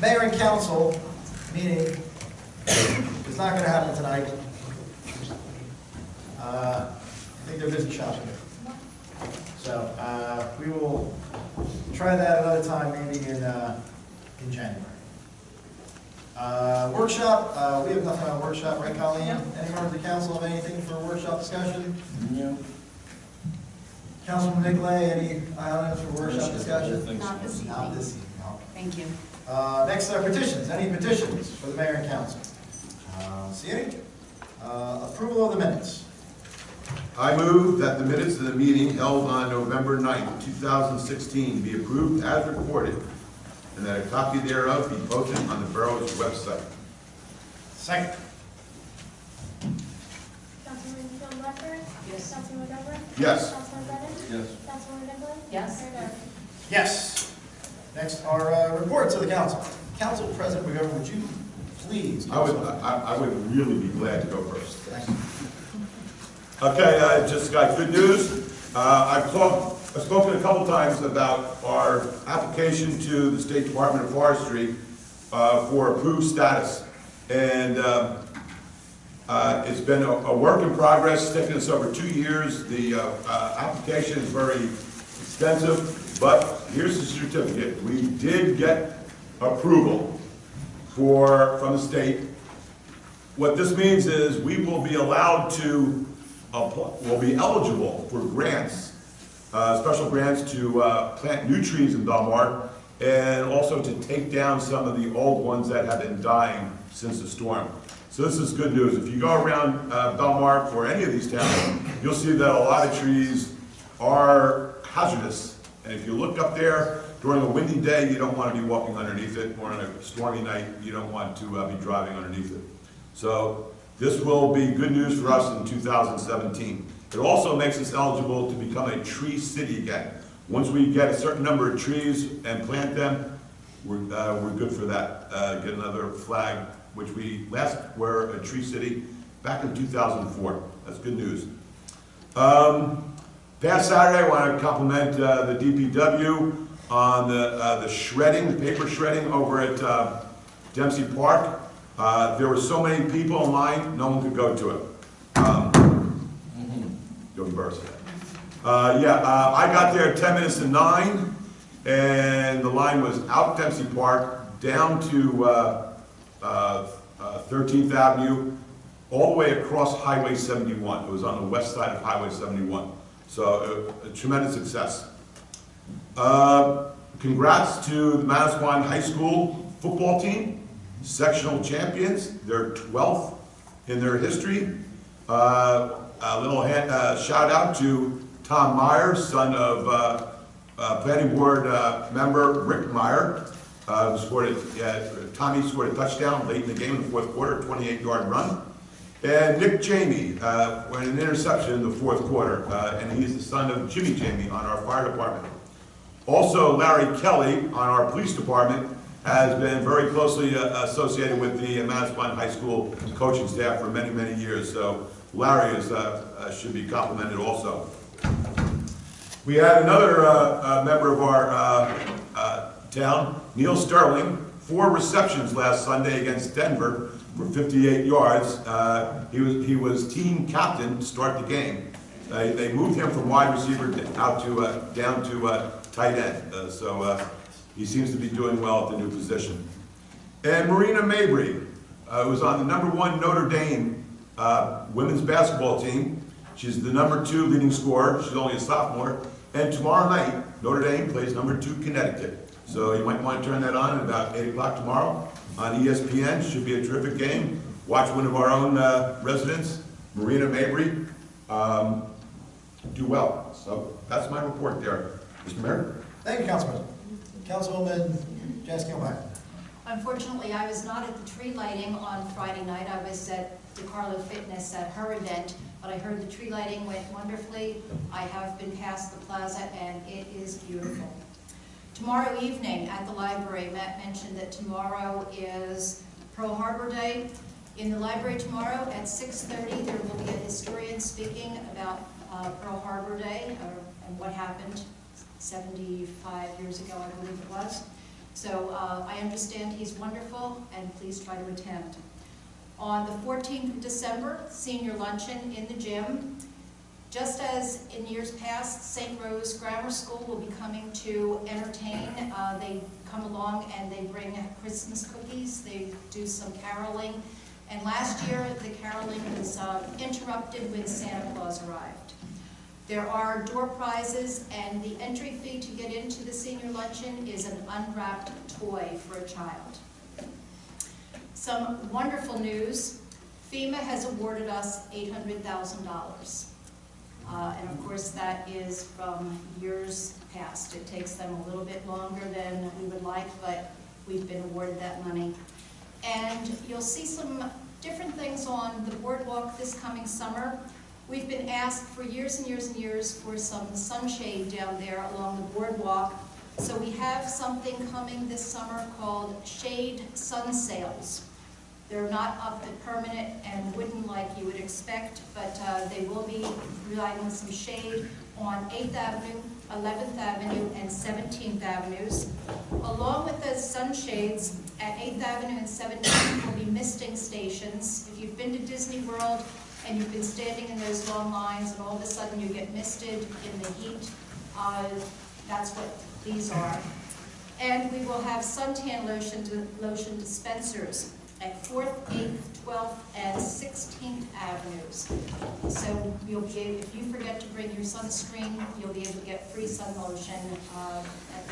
mayor and council meeting is not going to happen tonight. I think they're busy shopping. So we will try that another time, maybe in January. Workshop, we have nothing on workshop, right, Colleen? Yep. Any members of the council have anything for workshop discussion? No. Councilman Nicolay, any items for workshop discussion? Not this evening. Not this evening, okay. Thank you. Next, petitions. Any petitions for the mayor and council? See any? Approval of the minutes. I move that the minutes of the meeting held on November 9th, 2016 be approved as recorded, and that a copy thereof be posted on the borough's website. Second. Councilman Belmar? Yes. Councilman Belmar? Yes. Councilman Brennan? Yes. Councilman Nicolay? Yes. Mayor Darrell? Yes. Next are reports of the council. Council President McGovern, would you please? I would really be glad to go first. Thank you. Okay, just got good news. I've spoken a couple times about our application to the State Department of Forestry for approved status. And it's been a work in progress. It's taken us over 2 years. The application is very extensive, but here's the certificate. We did get approval from the state. What this means is we will be allowed to will be eligible for grants, special grants to plant new trees in Belmar, and also to take down some of the old ones that have been dying since the storm. So this is good news. If you go around Belmar or any of these towns, you'll see that a lot of trees are hazardous. And if you look up there during a windy day, you don't want to be walking underneath it, or on a stormy night, you don't want to be driving underneath it. So this will be good news for us in 2017. It also makes us eligible to become a tree city again. Once we get a certain number of trees and plant them, we're good for that. Get another flag, which we last were a tree city back in 2004. That's good news. Past Saturday, I want to compliment the DPW on the shredding, the paper shredding over at Dempsey Park. There were so many people in line, no one could go to it. You'll embarrass that. I got there at 10 minutes to 9, and the line was out Dempsey Park, down to 13th Avenue, all the way across Highway 71. It was on the west side of Highway 71. So a tremendous success. Congrats to the Manasquan High School football team. Sectional champions, they're 12th in their history. A little shout out to Tom Meyer, son of planning board member Rick Meyer. Tommy scored a touchdown late in the game in the fourth quarter, 28-yard run. And Nick Jamie went an interception in the fourth quarter, and he's the son of Jimmy Jamie on our fire department. Also, Larry Kelly on our police department has been very closely associated with the Manasquan High School coaching staff for many, many years. So Larry should be complimented also. We had another member of our town, Neil Sterling, 4 receptions last Sunday against Denver for 58 yards. He was team captain to start the game. They moved him from wide receiver down to tight end. He seems to be doing well at the new position. And Marina Mabry was on the #1 Notre Dame women's basketball team. She's the #2 leading scorer. She's only a sophomore. And tomorrow night, Notre Dame plays #2 Connecticut. So you might want to turn that on at about 8 o'clock tomorrow on ESPN. Should be a terrific game. Watch one of our own residents, Marina Mabry, do well. So that's my report there. Mr. Mayor? Thank you, Councilman. Councilwoman Janice Gilmore. Unfortunately, I was not at the tree lighting on Friday night. I was at DeCarlo Fitness at her event, but I heard the tree lighting went wonderfully. I have been past the plaza, and it is beautiful. Tomorrow evening at the library, Matt mentioned that tomorrow is Pearl Harbor Day. In the library tomorrow at 6:30, there will be a historian speaking about Pearl Harbor Day and what happened 75 years ago, I believe it was. So I understand he's wonderful, and please try to attend. On the 14th of December, senior luncheon in the gym. Just as in years past, St. Rose Grammar School will be coming to entertain. They come along and they bring Christmas cookies. They do some caroling. And last year, the caroling was interrupted when Santa Claus arrived. There are door prizes, and the entry fee to get into the senior luncheon is an unwrapped toy for a child. Some wonderful news. FEMA has awarded us $800,000. And of course, that is from years past. It takes them a little bit longer than we would like, but we've been awarded that money. And you'll see some different things on the boardwalk this coming summer. We've been asked for years and years and years for some sunshade down there along the boardwalk. So we have something coming this summer called Shade Sun Sails. They're not up at permanent and wooden like you would expect, but they will be providing some shade on 8th Avenue, 11th Avenue, and 17th Avenues. Along with the sunshades, at 8th Avenue and 17th will be misting stations. If you've been to Disney World and you've been standing in those long lines and all of a sudden you get misted in the heat, that's what these are. And we will have suntan lotion dispensers at 4th, 8th, 12th, and 16th Avenues. So you'll be able, if you forget to bring your sunscreen, you'll be able to get free sun lotion at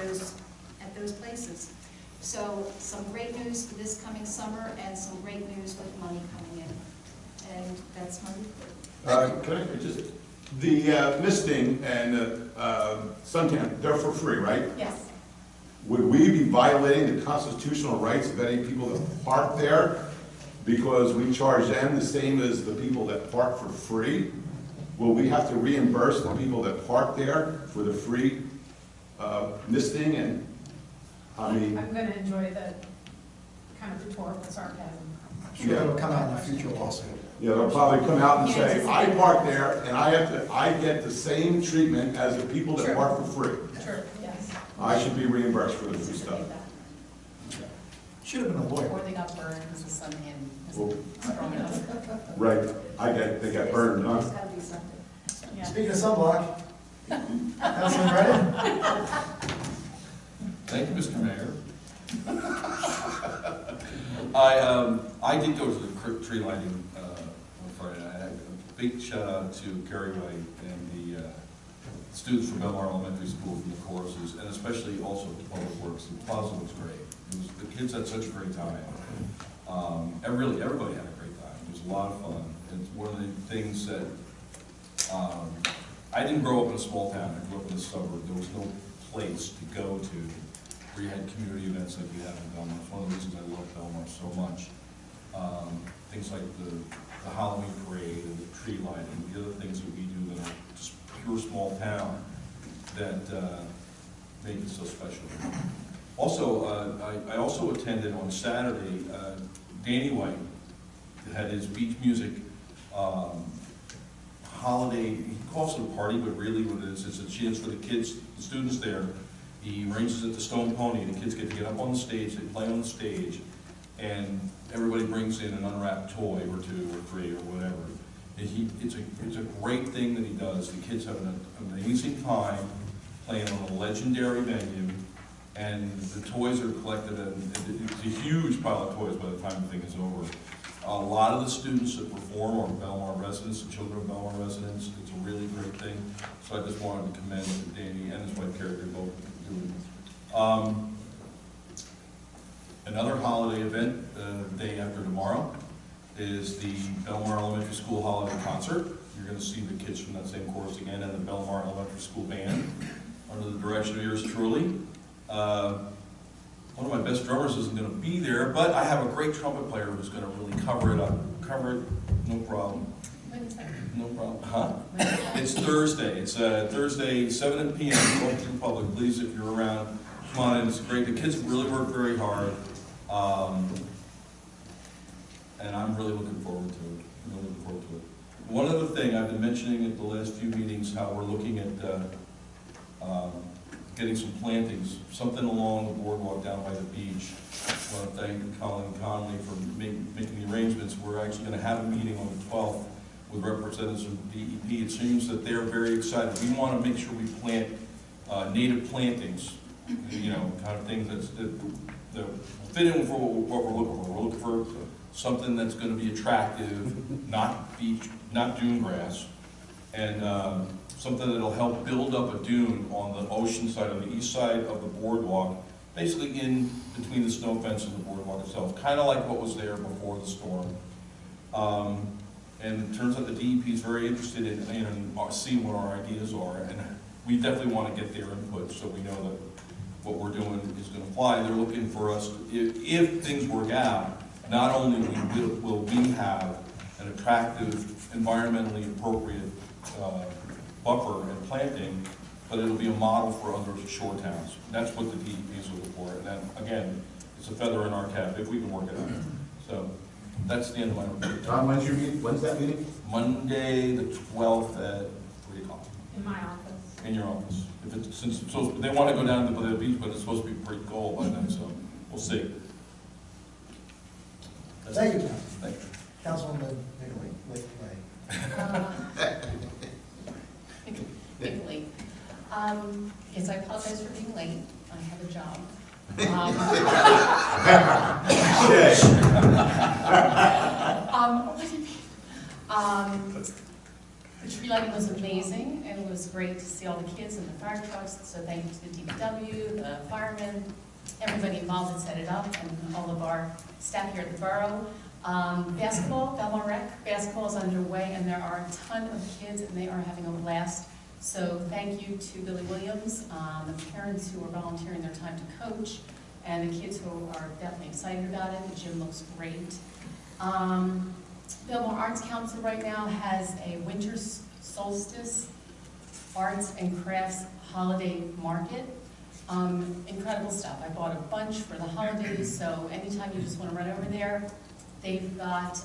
those places. So some great news for this coming summer, and some great news with money coming in. And that's my report. Can I just, the misting and suntan, they're for free, right? Yes. Would we be violating the constitutional rights of any people that park there because we charge them the same as the people that park for free? Will we have to reimburse the people that park there for the free misting? And I mean, I'm going to enjoy the kind of rhetorical sarcasm. I'm sure it'll come out in the future also. yeah, they'll probably come out and say, I park there and I get the same treatment as the people that Sure. park for free. Sure, yes. I should be reimbursed for the free stuff. Should have been a lawyer. Or they got burned because the sun Well, isn't strong enough. Right, they got burned, huh? There's got to be something. Yeah. Speaking of sunblock, Councilman Brennan? Thank you, Mr. Mayor. I did go to the tree lighting on Friday night. I had a big shout out to Gary White and the students from Belmar Elementary School from the choruses, and especially also the Public Works. The plaza was great. The kids had such a great time. Everybody had a great time. It was a lot of fun. It's one of the things that I didn't grow up in a small town. I grew up in a suburb. There was no place to go to where you had community events like we have in Belmar. It's one of the reasons I love Belmar so much. Things like the Halloween parade and the tree lighting, the other things that we do that are just pure small town that make it so special. Also, I also attended on Saturday, Danny White had his beach music holiday, he calls it a party, but really what it is, it's a chance for the kids, the students there. He arranges it to Stone Pony, the kids get to get up on the stage, they play on the stage, and everybody brings in an unwrapped toy or two or three or whatever. And it's a great thing that he does. The kids have an amazing time playing on a legendary venue, and the toys are collected, and it's a huge pile of toys by the time the thing is over. A lot of the students that perform are Belmar residents, the children of Belmar residents. It's a really great thing. So I just wanted to commend Danny and his wife Carrie, they're both doing it. Another holiday event, the day after tomorrow, is the Belmar Elementary School Holiday Concert. You're going to see the kids from that same chorus again and the Belmar Elementary School Band under the direction of yours truly. One of my best drummers isn't going to be there, but I have a great trumpet player who's going to really cover it up. Cover it, no problem. No problem. Huh? It's Thursday. It's Thursday, 7 p.m. Open to the public. Please, if you're around, come on in. It's great. The kids really work very hard. And I'm really looking forward to it. Really looking forward to it. One other thing, I've been mentioning at the last few meetings how we're looking at getting some plantings, something along the boardwalk down by the thank Colin Conley for making the arrangements. We're actually going to have a meeting on the 12th with representatives from DEP. It seems that they're very excited. We want to make sure we plant native plantings, kind of things that fit in for what we're looking for. We're looking for something that's going to be attractive, not beach, not dune grass, and something that'll help build up a dune on the ocean side, on the east side of the boardwalk, basically in between the snow fence and the boardwalk itself, kind of like what was there before the storm. And it turns out the DEP is very interested in seeing what our ideas are, and we definitely want to get their input so we know that what we're doing is going to fly. They're looking for us, if things work out, not only will we have an attractive, environmentally appropriate buffer and planting, but it'll be a model for other shore towns. That's what the DEP is looking for, and then, again, it's a feather in our cap if we can work it out. So that's the end of my report. Tom, when's that meeting? Monday, the 12th at 3 o'clock. In my office. In your office. Since they want to go down to the beach, but it's supposed to be pretty cold by then, so we'll see. Thank you, Council. Thank you. Councilwoman Nicolay. Being late. Yes, I apologize for being late. I have a job. The tree lighting was amazing, and it was great to see all the kids and the fire trucks. So thank you to the DPW, the firemen, everybody involved that set it up, and all of our staff here at the borough. Basketball, Belmar Rec, basketball is underway, and there are a ton of kids, and they are having a blast. So thank you to Billy Williams, the parents who are volunteering their time to coach, and the kids who are definitely excited about it. The gym looks great. Belmar Arts Council right now has a winter solstice arts and crafts holiday market. Incredible stuff. I bought a bunch for the holidays, so anytime you just want to run over there, they've got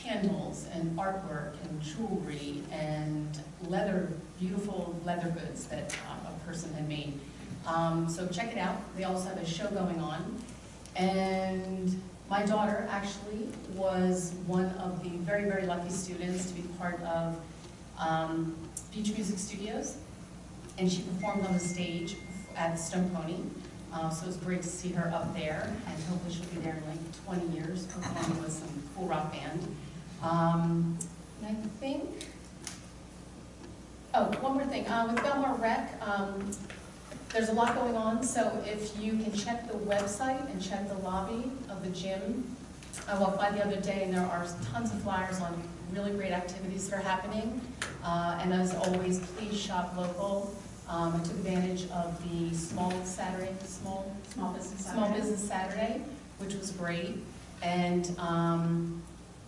candles and artwork and jewelry and leather, beautiful leather goods that a person had made. So check it out. They also have a show going on. And my daughter actually was one of the very, very lucky students to be part of Beach Music Studios. And she performed on the stage at the Stone Pony. So it was great to see her up there, and hopefully she'll be there in like 20 years performing with some cool rock band. And I think, oh, one more thing. With Belmar Rec, there's a lot going on, so if you can check the website and check the lobby of the gym. I walked by the other day, and there are tons of flyers on really great activities that are happening. And as always, please shop local. I took advantage of the Small Business Saturday, which was great, and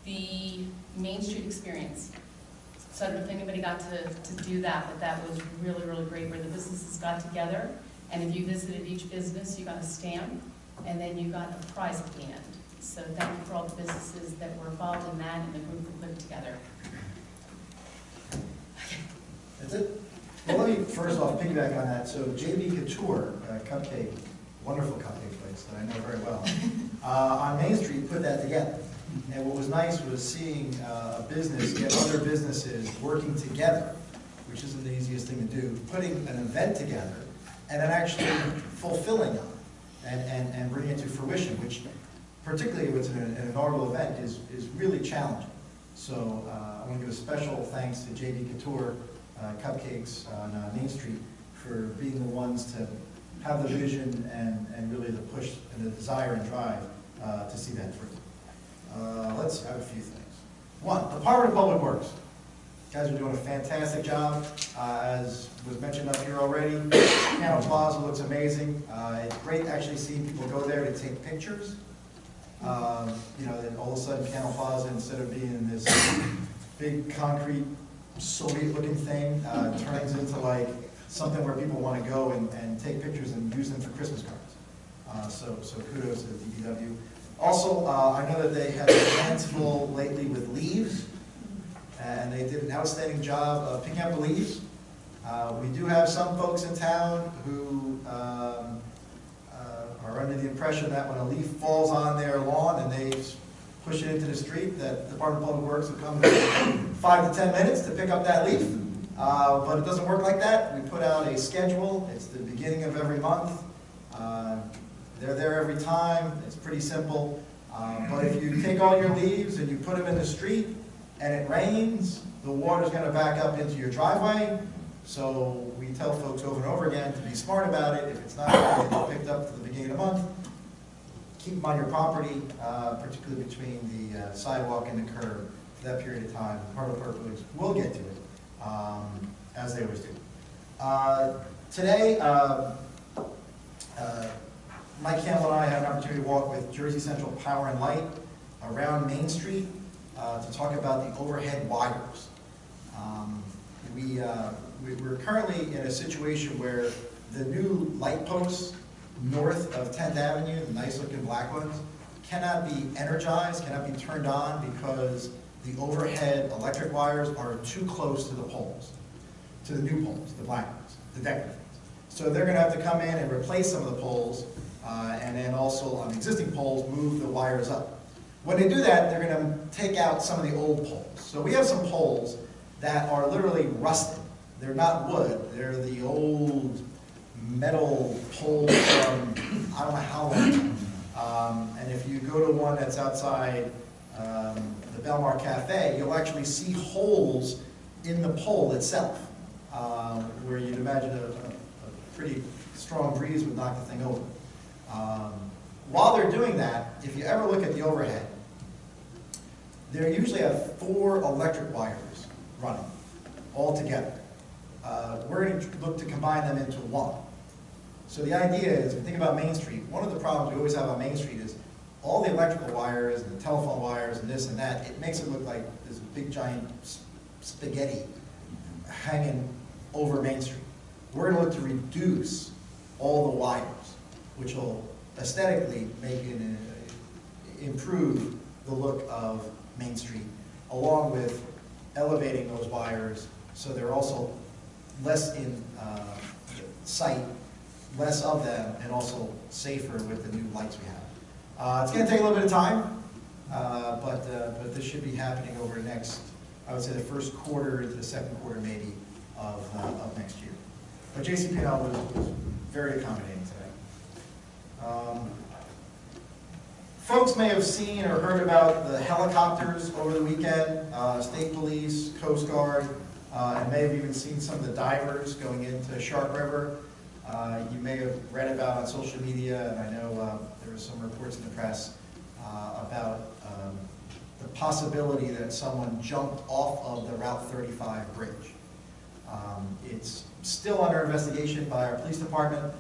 the Main Street Experience. So I don't know if anybody got to do that, but that was really, really great, where the businesses got together, and if you visited each business, you got a stamp, and then you got a prize at the end. So thank you for all the businesses that were involved in that and the group that put it together. That's it? Well, let me first off piggyback on that. So JB Couture, cupcake, wonderful cupcake place that I know very well, on Main Street put that together. And what was nice was seeing a business get other businesses working together, which isn't the easiest thing to do, putting an event together and then actually fulfilling it and bringing it to fruition, which particularly if it's an inaugural event is really challenging. So I want to give a special thanks to JB Couture Cupcakes on Main Street for being the ones to have the vision and really the push and the desire and drive to see that through. Let's have a few things. One, Department of Public Works. You guys are doing a fantastic job. As was mentioned up here already, Canal Plaza looks amazing. It's great actually seeing people go there to take pictures. Then all of a sudden Canal Plaza, instead of being in this big concrete Soviet-looking thing, turns into like something where people want to go and take pictures and use them for Christmas cards. So kudos to the DPW. Also, I know that they have their hands full lately with leaves, and they did an outstanding job of picking up the leaves. We do have some folks in town who are under the impression that when a leaf falls on their lawn and they push it into the street, that the Department of Public Works will come in 5 to 10 minutes to pick up that leaf. But it doesn't work like that. We put out a schedule. It's the beginning of every month. They're there every time. It's pretty simple. But if you take all your leaves and you put them in the street and it rains, the water's going to back up into your driveway. So we tell folks over and over again to be smart about it. If it's not going to be picked up to the beginning of the month, keep them on your property, particularly between the sidewalk and the curb for that period of time. Part of the purpose will get to it, as they always do. Today, Mike Campbell and I had an opportunity to walk with Jersey Central Power and Light around Main Street to talk about the overhead wires. We're currently in a situation where the new light posts north of 10th Avenue, the nice looking black ones, cannot be energized, cannot be turned on because the overhead electric wires are too close to the poles, to the new poles, the black ones, the decorative ones. So they're going to have to come in and replace some of the poles, and then also on existing poles move the wires up. When they do that, they're going to take out some of the old poles. So we have some poles that are literally rusted. They're not wood, they're the old metal poles from I don't know how long. And if you go to one that's outside the Belmar Cafe, you'll actually see holes in the pole itself, where you'd imagine a pretty strong breeze would knock the thing over. While they're doing that, if you ever look at the overhead, they usually have 4 electric wires running all together. We're going to look to combine them into one. So the idea is, if you think about Main Street, one of the problems we always have on Main Street is all the electrical wires and the telephone wires and this and that, it makes it look like this big giant spaghetti hanging over Main Street. We're going to look to reduce all the wires, which will aesthetically make it improve the look of Main Street, along with elevating those wires so they're also less in sight, less of them, and also safer with the new lights we have. It's going to take a little bit of time, but this should be happening over the next, I would say the first quarter into the second quarter maybe of next year. But JCPL was very accommodating today. Folks may have seen or heard about the helicopters over the weekend, State Police, Coast Guard, and may have even seen some of the divers going into Shark River. You may have read about on social media, and I know there were some reports in the press about the possibility that someone jumped off of the Route 35 bridge. It's still under investigation by our police department.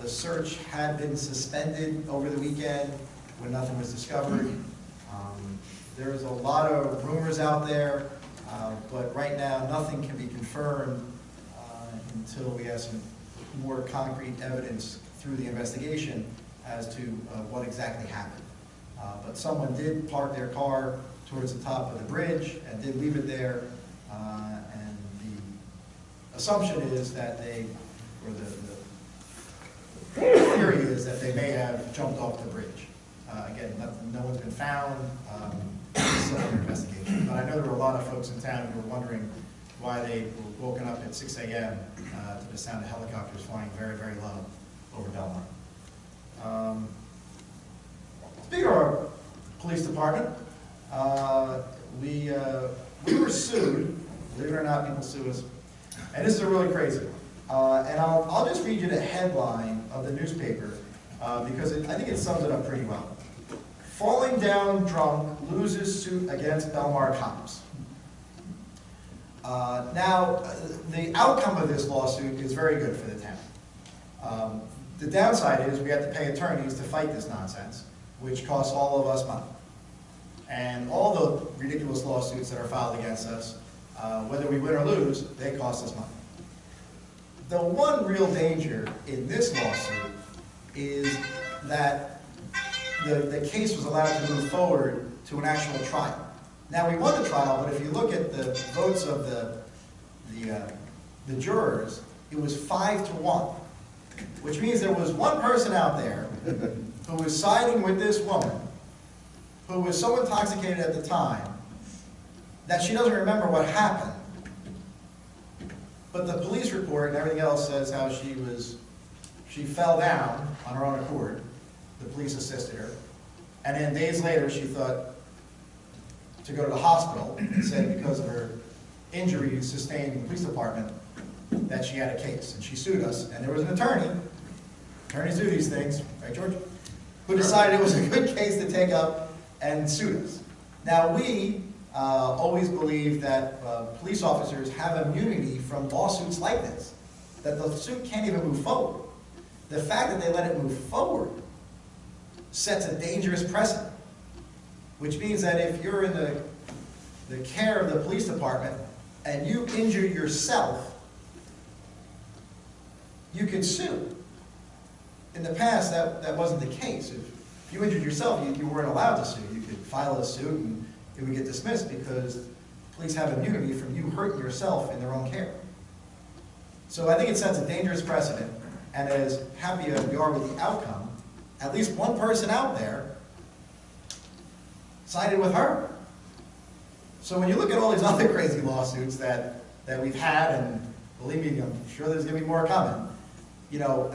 The search had been suspended over the weekend when nothing was discovered. There's a lot of rumors out there, but right now nothing can be confirmed until we have some more concrete evidence through the investigation as to what exactly happened. But someone did park their car towards the top of the bridge and did leave it there, and the assumption is that they, or the theory is that they may have jumped off the bridge. Again, no one's been found, it's still under investigation. But I know there were a lot of folks in town who were wondering why they were woken up at 6 a.m. To the sound of helicopters flying very, very low over Belmar. Speaking of our police department, we were sued. Believe it or not, people sue us. And this is a really crazy one. And I'll just read you the headline of the newspaper because I think it sums it up pretty well. Falling down drunk loses suit against Belmar cops. Now, the outcome of this lawsuit is very good for the town. The downside is we have to pay attorneys to fight this nonsense, which costs all of us money. And all the ridiculous lawsuits that are filed against us, whether we win or lose, they cost us money. The one real danger in this lawsuit is that the case was allowed to move forward to an actual trial. Now, we won the trial, but if you look at the votes of the jurors, it was 5-1, which means there was one person out there who was siding with this woman, who was so intoxicated at the time that she doesn't remember what happened. But the police report and everything else says how she fell down on her own accord. The police assisted her. And then days later, she thought to go to the hospital and said because of her injuries sustained in the police department that she had a case. And she sued us. And there was an attorney, attorneys do these things, right, George? Who decided it was a good case to take up and sued us. Now, we always believe that police officers have immunity from lawsuits like this, that the suit can't even move forward. The fact that they let it move forward sets a dangerous precedent, which means that if you're in the care of the police department and you injure yourself, you can sue. In the past, that wasn't the case. If you injured yourself, you weren't allowed to sue. You could file a suit and it would get dismissed because police have immunity from you hurting yourself in their own care. So I think it sets a dangerous precedent, and as happy as we are with the outcome, at least one person out there sided with her. So when you look at all these other crazy lawsuits that we've had, and believe me, I'm sure there's going to be more coming, you know,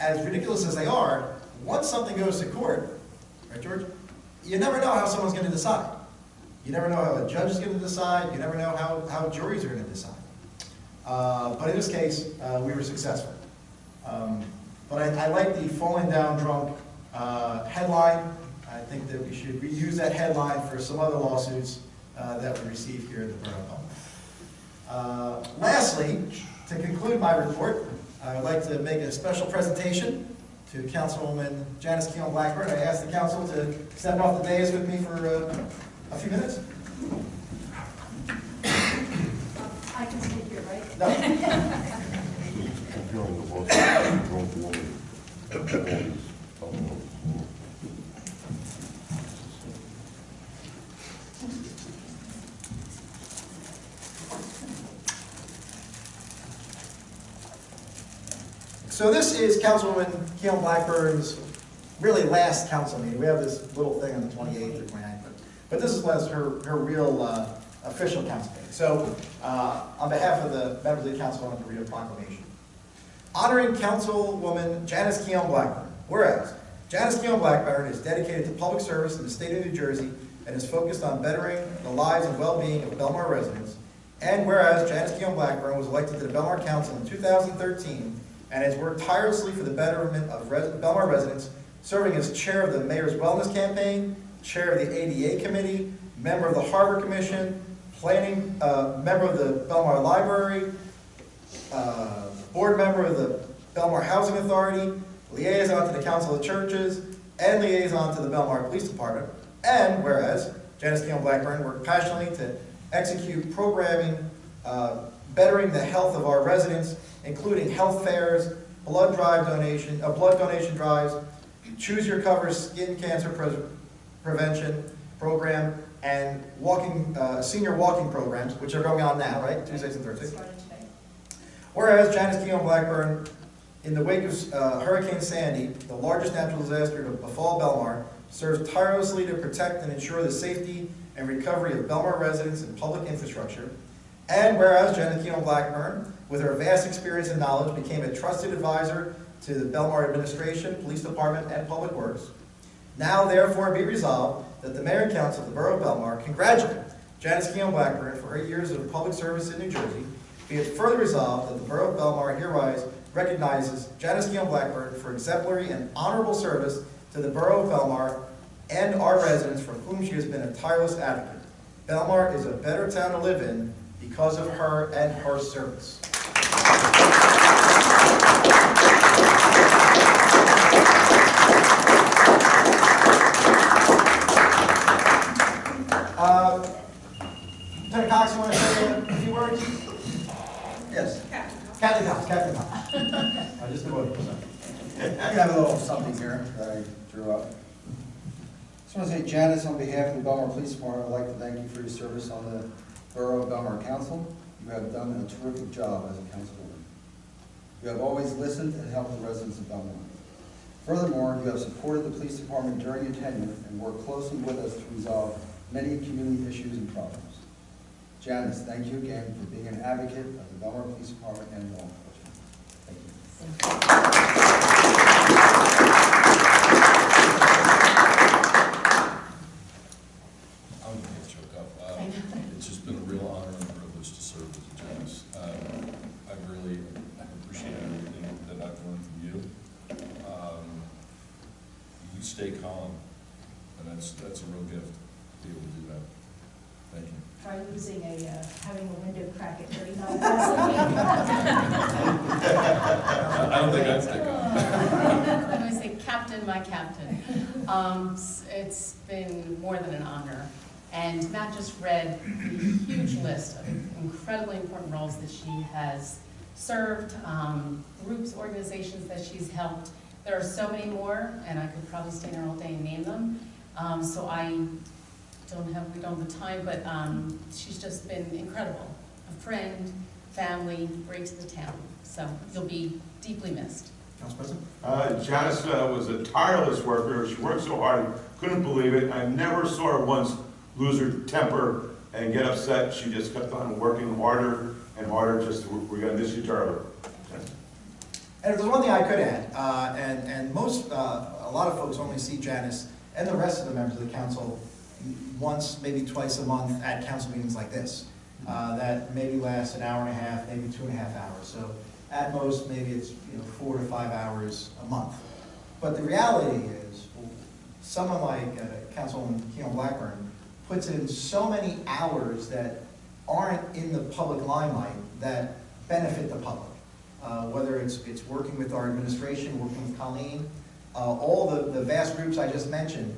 as ridiculous as they are, once something goes to court, right, George, you never know how someone's going to decide. You never know how a judge is going to decide. You never know how juries are going to decide. But in this case, we were successful. But I like the falling down drunk headline. I think that we should reuse that headline for some other lawsuits that we receive here at the Borough of Belmar. Lastly, to conclude my report, I would like to make a special presentation to Councilwoman Janice Keown Blackburn. I ask the council to step off the dais with me for a few minutes. I can speak here, right? No. So this is Councilwoman Keown Blackburn's really last council meeting. We have this little thing on the 28th or 29th, but this is her real official council meeting. So on behalf of the members of the council, I want to read a proclamation. Honoring Councilwoman Janice Keown Blackburn. Whereas, Janice Keown Blackburn is dedicated to public service in the state of New Jersey and is focused on bettering the lives and well-being of Belmar residents. And whereas Janice Keown Blackburn was elected to the Belmar Council in 2013 and has worked tirelessly for the betterment of Belmar residents, serving as chair of the Mayor's Wellness Campaign, chair of the ADA Committee, member of the Harbor Commission, planning, member of the Belmar Library, board member of the Belmar Housing Authority, liaison to the Council of Churches, and liaison to the Belmar Police Department. And whereas Janice Keown Blackburn worked passionately to execute programming bettering the health of our residents, including health fairs, blood donation drives, Choose Your Cover skin cancer prevention program, and senior walking programs, which are going on now, right? Tuesdays and Thursdays. Started today. Whereas Janice Keown Blackburn, in the wake of Hurricane Sandy, the largest natural disaster to befall Belmar, serves tirelessly to protect and ensure the safety and recovery of Belmar residents and public infrastructure. And whereas Janice Keown Blackburn, with her vast experience and knowledge, became a trusted advisor to the Belmar administration, police department, and public works. Now therefore be resolved that the Mayor and Council of the Borough of Belmar congratulate Janice Keown Blackburn for her years of public service in New Jersey. Be it further resolved that the Borough of Belmar hereby recognizes Janice Keown Blackburn for exemplary and honorable service to the Borough of Belmar and our residents, for whom she has been a tireless advocate. Belmar is a better town to live in because of her and her service. Lieutenant Cox, you want to say a few words? Yes. Captain Cox. I just avoided I have a little something here that I drew up. Just want to say, Janice, on behalf of the Belmar Police Department, I'd like to thank you for your service on the Borough of Belmar Council. You have done a terrific job as a councilwoman. You have always listened and helped the residents of Belmar. Furthermore, you have supported the police department during your tenure and worked closely with us to resolve many community issues and problems. Janice, thank you again for being an advocate of the Belmar Police Department and law enforcement. Thank you. I'm going to choke up. It's just been a real honor and privilege to serve as a Janice. I've appreciated everything that I've learned from you. You stay calm, and that's a real gift to be able to do that. Thank you. Try using having a window crack at 39,000. I don't think I'd stay calm. I'm going to say, Captain, my captain. It's been more than an honor. And Matt just read the huge list of incredibly important roles that she has served, groups, organizations that she's helped. There are so many more, and I could probably stay here all day and name them. So we don't have the time, but she's just been incredible. A friend, family, great to the town. So you'll be deeply missed. Council President? Janice was a tireless worker. She worked so hard, couldn't believe it. I never saw her once lose her temper and get upset. She just kept on working harder and harder. We're going to miss you terribly. And if there's one thing I could add, and a lot of folks only see Janice and the rest of the members of the council once, maybe twice a month at council meetings like this. That maybe lasts an hour and a half, maybe 2.5 hours. So at most, maybe it's 4 to 5 hours a month. But the reality is, someone like Councilwoman Keon Blackburn puts in so many hours that aren't in the public limelight that benefit the public. Whether it's working with our administration, working with Colleen, all the vast groups I just mentioned,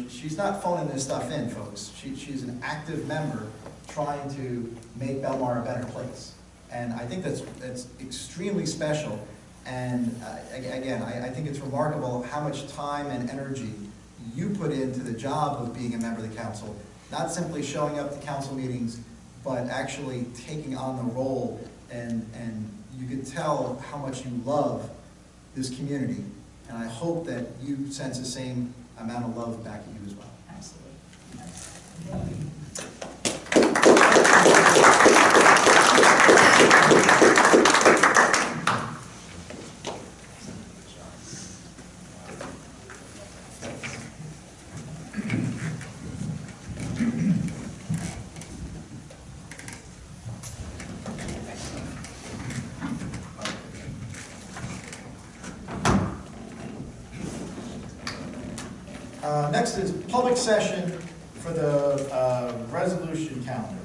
she's not phoning this stuff in, folks. She's an active member trying to make Belmar a better place. And I think that's extremely special. And again, I think it's remarkable how much time and energy you put into the job of being a member of the council, not simply showing up to council meetings, but actually taking on the role, and you can tell how much you love this community. And I hope that you sense the same amount of love back at you as well. Absolutely. Next is public session for the resolution calendar.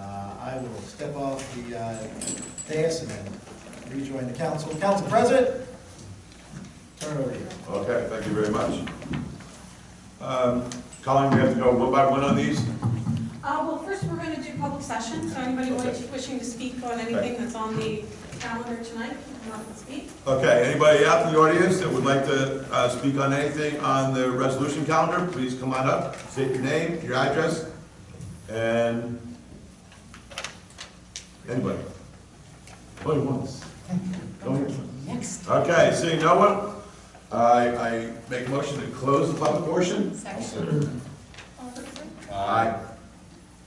I will step off the dais and then rejoin the council. Council President, turn it over to you. Okay, thank you very much. Colin, we have to go one by one on these? Well, first we're going to do public session, so anybody wishing to speak on anything that's on the calendar tonight, come up and speak. Okay, anybody out in the audience that would like to speak on anything on the resolution calendar, please come on up, state your name, your address, and anybody. Going once. Going Next. Okay, seeing no one, I make a motion to close the public portion. Second. Aye.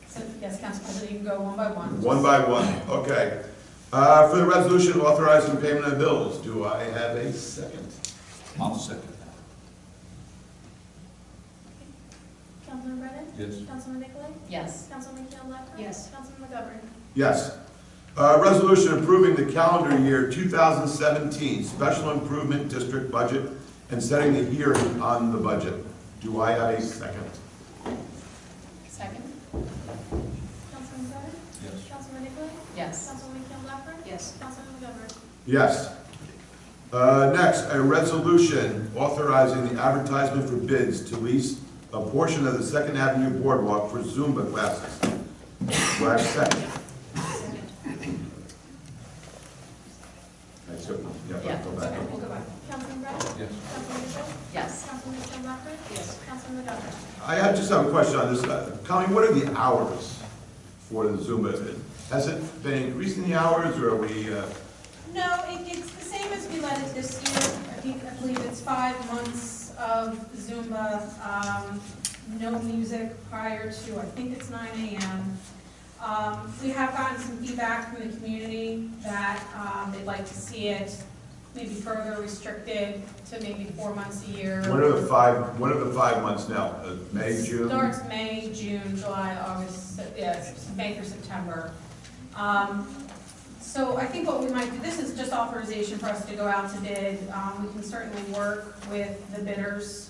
So, yes, Council President, you can go one by one. One by one, okay. For the resolution authorizing payment of bills, do I have a second? I'll second Councilman Brennan? Yes. Councilman Nicolay? Yes. Councilman Keon Blackburn? Yes. Councilman McGovern? Yes. Resolution approving the calendar year 2017 Special Improvement District budget and setting the hearing on the budget. Do I have a second? Second. Councilman Brennan? Yes. Councilman Nicolay? Yes. Councilman Keon Blackburn? Yes. Councilman McGovern? Yes. Next, a resolution authorizing the advertisement for bids to lease a portion of the Second Avenue Boardwalk for Zumba classes. Do I have a second? Yeah. Go back. We'll go back. Councilman Brennan? Yes. Councilman Nicolay? Yes. Councilman Keon Blackburn? Yes. Councilman McGovern? I just have a question on this. Colleen, what are the hours for the Zumba? Has it been increasing the hours, or are we? No, it's the same as we let it this year. I think a believe it's 5 months of Zumba, no music prior to, I think it's 9 a.m. We have gotten some feedback from the community that they'd like to see it maybe further restricted to maybe 4 months a year. What are the 5 months now? May, June? Starts May, June, July, August, May through September. So I think what we might do, this is just authorization for us to go out to bid. We can certainly work with the bidders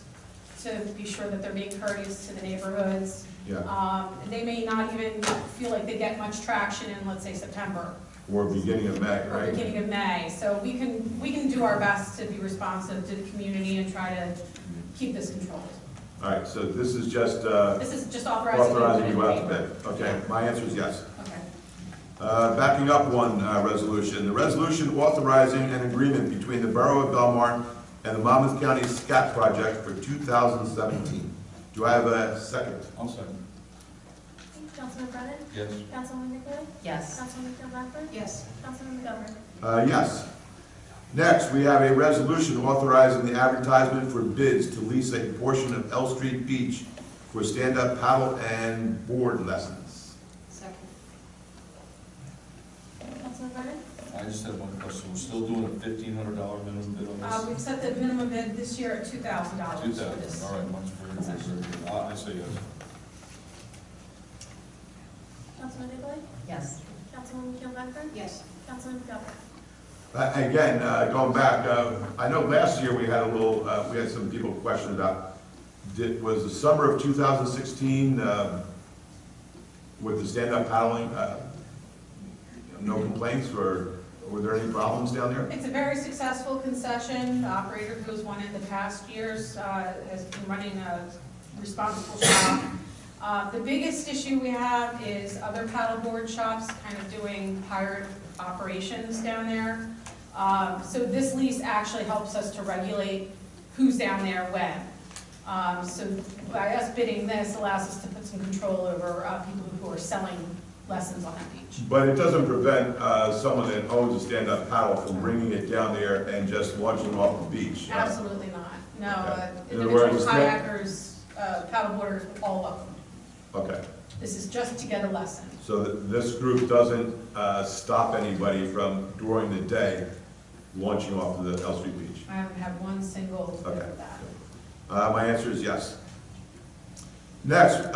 to be sure that they're being courteous to the neighborhoods. Yeah. They may not even feel like they get much traction in, let's say, September Or beginning of May, or right? beginning of May. So we can do our best to be responsive to the community and try to keep this controlled. All right, so this is just This is just authorizing. authorizing you out to paper. bid. Okay, my answer is yes. Okay. Backing up one resolution, the resolution authorizing an agreement between the Borough of Belmar and the Monmouth County SCAT project for 2017. Do I have a second? I'll second. Councilman Brennan? Yes. Councilwoman Nicolay? Yes. Councilwoman Kell Blackburn? Yes. Councilman McGovern? Yes. Next, we have a resolution authorizing the advertisement for bids to lease a portion of L Street Beach for stand-up paddle and board lessons. Second. Councilman Brennan? I just had one question. We're still doing a $1,500 minimum bid on We've set the minimum bid this year at $2,000 this? for this. 2,000, all right, much very good. I say yes. Councilman Nicolay? Yes. Councilwoman Kell Blackburn? Yes. Councilman McGovern? Again, going back, I know last year we had we had some people question about, was the summer of 2016 with the stand-up paddling, no complaints, or were there any problems down there? It's a very successful concession. The operator who has won it the past years has been running a responsible shop. The biggest issue we have is other paddleboard shops kind of doing pirate operations down there. So this lease actually helps us to regulate who's down there when. So by us bidding this allows us to put some control over people who are selling lessons on that beach. But it doesn't prevent someone that owns a stand-up paddle from bringing it down there and just launching off the beach. Absolutely not. No, Okay. In other individual words, kayakers, paddleboarders, all welcome. Okay, This is just to get a lesson. so this group doesn't stop anybody from, during the day, launching off of the L Street Beach? I haven't had one single bit Okay. of that. My answer is yes. Next,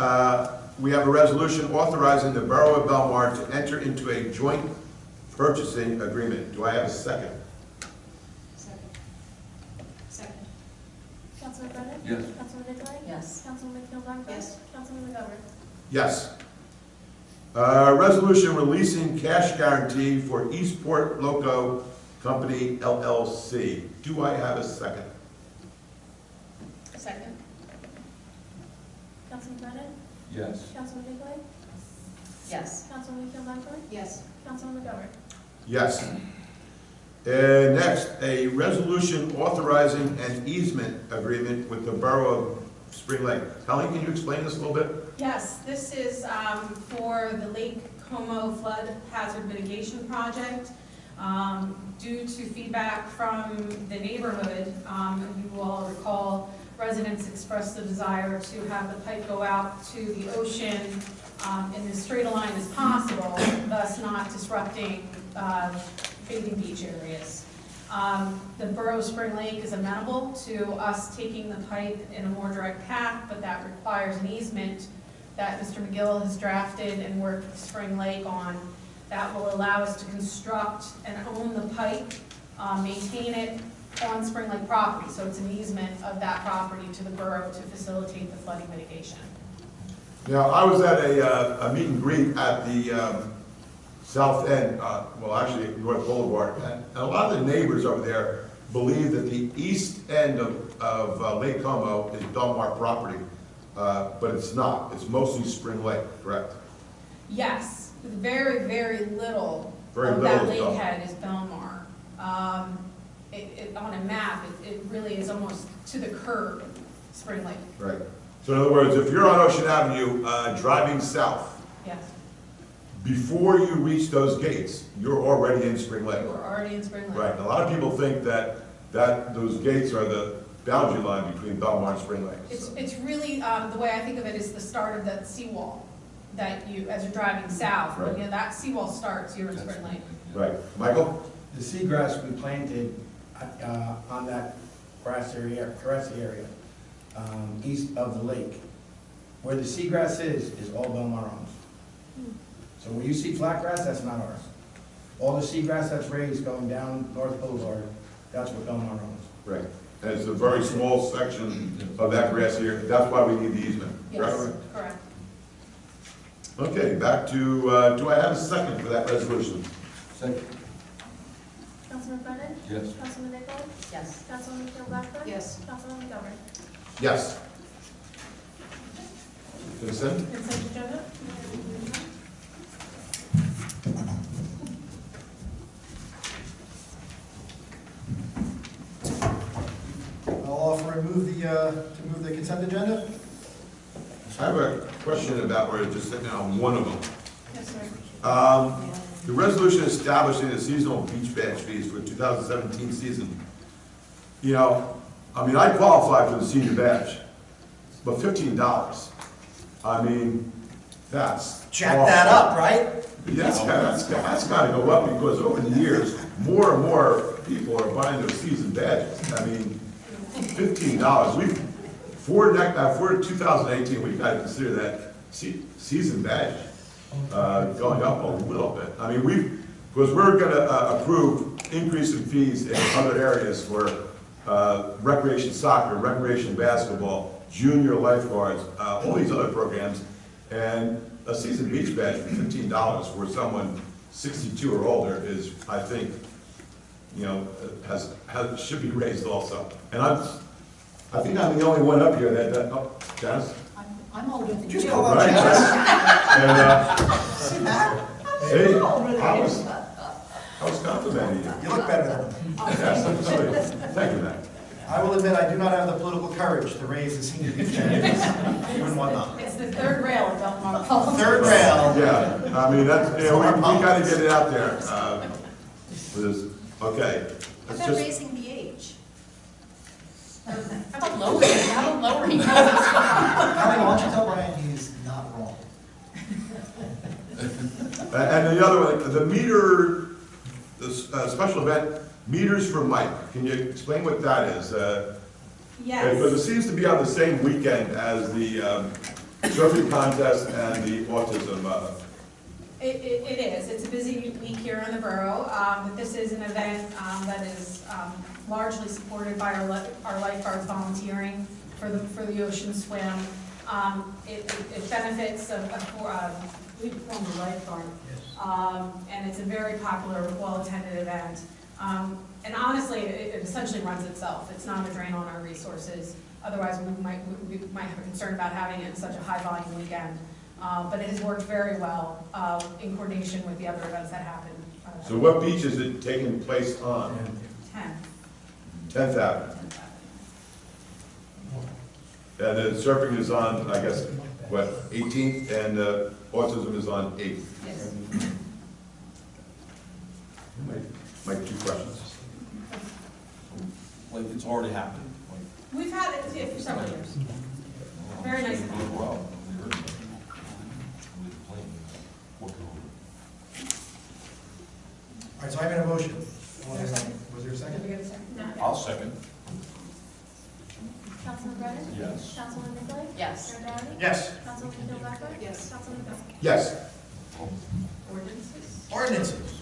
we have a resolution authorizing the Borough of Belmar to enter into a joint purchasing agreement. Do I have a second? Second. Second. Councilman Brennan? Yes. Councilman Nicolay? Yes. Councilwoman Kell Blackburn? Yes. Councilman McGovern? Yes. Resolution releasing cash guarantee for Eastport Loco Company LLC. Do I have a second? Second? Councilman Brennan? Yes. Councilman Nicolay? Yes. Councilwoman Kell Blackburn? Yes. Councilman McGovern? Yes. Next, a resolution authorizing an easement agreement with the Borough of Spring Lake. Colleen, can you explain this a little bit? Yes, this is for the Lake Como Flood Hazard Mitigation Project. Due to feedback from the neighborhood, you will all recall, residents expressed the desire to have the pipe go out to the ocean in as straight a line as possible, thus not disrupting bathing beach areas. The Borough of Spring Lake is amenable to us taking the pipe in a more direct path, but that requires an easement that Mr. McGill has drafted and worked with Spring Lake on. That will allow us to construct and own the pipe, maintain it on Spring Lake property. So it's an easement of that property to the borough to facilitate the flooding mitigation. Now, I was at a meet and greet at the south end, well, actually North Boulevard, and a lot of the neighbors over there believe that the east end of Lake Como is Belmar property, but it's not. It's mostly Spring Lake, correct? Yes, very, very little Very of that little lake is head is Belmar. On a map, it really is almost to the curb, Spring Lake. Right. So in other words, if you're on Ocean Avenue driving south, Yes, before you reach those gates, you're already in Spring Lake. we're already in Spring Lake. Right. A lot of people think that those gates are the boundary line between Belmar and Spring Lake. It's really, the way I think of it is the start of that seawall that you, as you're driving south, Right. you know, that seawall starts, you're in Spring Lake. Right, Michael? The seagrass we planted on that grassy area, east of the lake. Where the seagrass is all Belmar owns. So when you see flat grass, that's not ours. All the seagrass that's raised going down North Boulevard, that's what Belmar owns. Right. And it's a very small section of that grass here, that's why we need the easement. Yes, correct. Okay, back to, do I have a second for that resolution? Second. Councilman Brennan? Yes. Councilman Nichols? Yes. Councilwoman Kell Blackburn? Yes. Councilman McGovern? Yes. Consent? Consent agenda? I'll offer to move the consent agenda. I have a question about, we're just sitting on one of them. Yes, sir. The resolution establishing the seasonal beach badge fees for 2017 season. You know, I mean, I qualify for the senior badge, but $15. I mean, that's. Jack that up, right? Yes, that's gotta go up, because over the years, more and more people are buying those season badges. I mean, $15, for 2018, we've got to consider that season badge going up a little bit. I mean, because we're gonna approve increase in fees in other areas for recreation soccer, recreation basketball, junior lifeguards, all these other programs, and a season beach badge for $15 for someone 62 or older is, I think, you know, should be raised also. And I think I'm the only one up here that oh, Janice? I'm older than you. Just call out Right, Janice. And, See that? hey, I'm older than I you. was complimenting you. You look better than him. Yes, thank you, Matt. I will admit, I do not have the political courage to raise the senior beach badges, even one up. It's the third rail at Belmar. Third rail. Yeah, I mean, that's, you know, we gotta get it out there. Okay. How Let's about just, raising the age? How about lowering, how about lowering? Howie, why don't you tell Brian he's not wrong? and the other one, the meter, the special event, meters for Mike. Can you explain what that is? Yes. Because it seems to be on the same weekend as the surfing contest and the autism. It is. It's a busy week here in the borough. But this is an event that is largely supported by our lifeguards volunteering for the ocean swim. It benefits we form the lifeguard, and it's a very popular, well-attended event. And honestly, it essentially runs itself. It's not a drain on our resources. Otherwise, we might have a concern about having it in such a high-volume weekend. But it has worked very well in coordination with the other events that happen. So what beach is it taking place on? 10. 10th Avenue. And the surfing is on, I guess, what, 18th, and autism is on 8th. Yes. Mike, 2 questions. Like, it's already happened. Like, We've had it for several years. Very nice. Well, All right, so I made a motion. Was there a second? Was there a second? Did we get a second? No. I'll second. Councilman Brennan? Yes. Councilwoman Nichols? Yes. Mayor Doherty? Yes. Councilwoman Kell Blackburn? Yes. Councilman McGovern? Yes. Ordinances? Ordinances.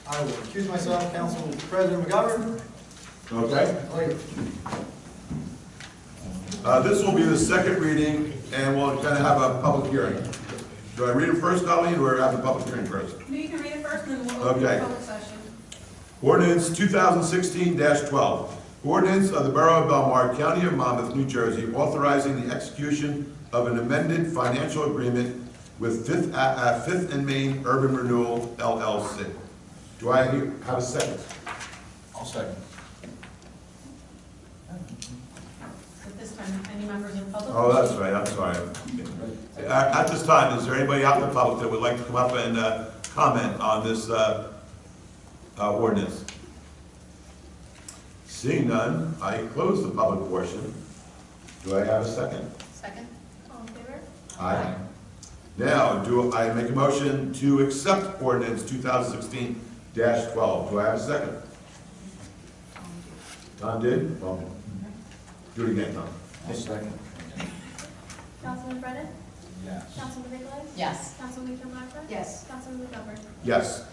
I will accuse myself, Council President McGovern. Okay. Later. This will be the second reading, and we'll kind of have a public hearing. Do I read it first, Colleen, or have the public hearing first? No, you can read it first, and then we'll open the Okay. public session. Ordinance 2016-12. Ordinance of the Borough of Belmar, County of Monmouth, New Jersey, authorizing the execution of an amended financial agreement with Fifth and Main Urban Renewal LLC. Do I have a second? I'll second. At this time, any members of the public? Oh, that's right, I'm sorry. At this time, is there anybody out in the public that would like to come up and comment on this ordinance? Seeing none, I close the public portion. Do I have a second? Second? All in favor? Aye. Now, do I make a motion to accept ordinance 2016-12? Do I have a second? Tom did? Well, do it again, Tom. I'll second. Councilman Brennan? Yes. Councilman Nicholas? Yes. Councilman Blackburn? Yes. Councilman McGovern? Yes.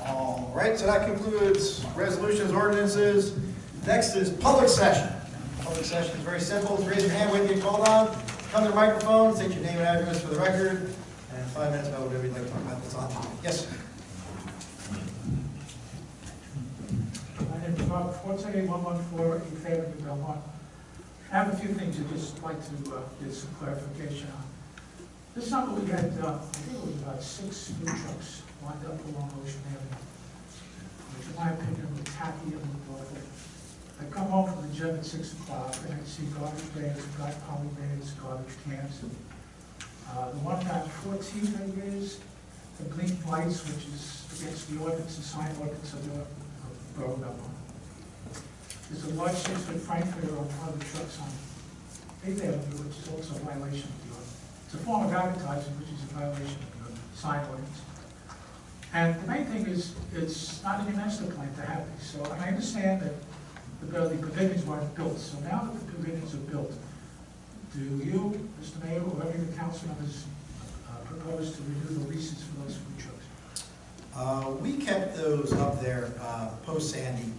All right, so that concludes resolutions, ordinances. Next is public session. Public session is very simple. Raise your hand when you get called on. Come to the microphone, state your name and address for the record, and 5 minutes about whatever you'd like to talk about that's on topic. Yes? My name is Bob Forte, 114 East Avenue, Belmar. I have a few things I'd just like to get some clarification on. This summer we had, I think it was about 6 food trucks lined up along Ocean Avenue, which in my opinion were tacky and looked awful. I come home from the gym at 6 o'clock and I see garbage bags, poly bags, garbage cans. The one about 14 is the blinking lights, which is against the ordinance, the sign ordinance of the Borough of Belmar. There's a large 6-foot frankfurter on one of the trucks on 8th Avenue, which is also a violation of the ordinance. It's a form of advertising, which is a violation of the sign ordinance. And the main thing is, it's not in your master plan to have these. So I understand that the pavilions weren't built. So now that the pavilions are built, do you, Mr. Mayor, or any of the council members propose to renew the leases for those food trucks? We kept those up there post Sandy,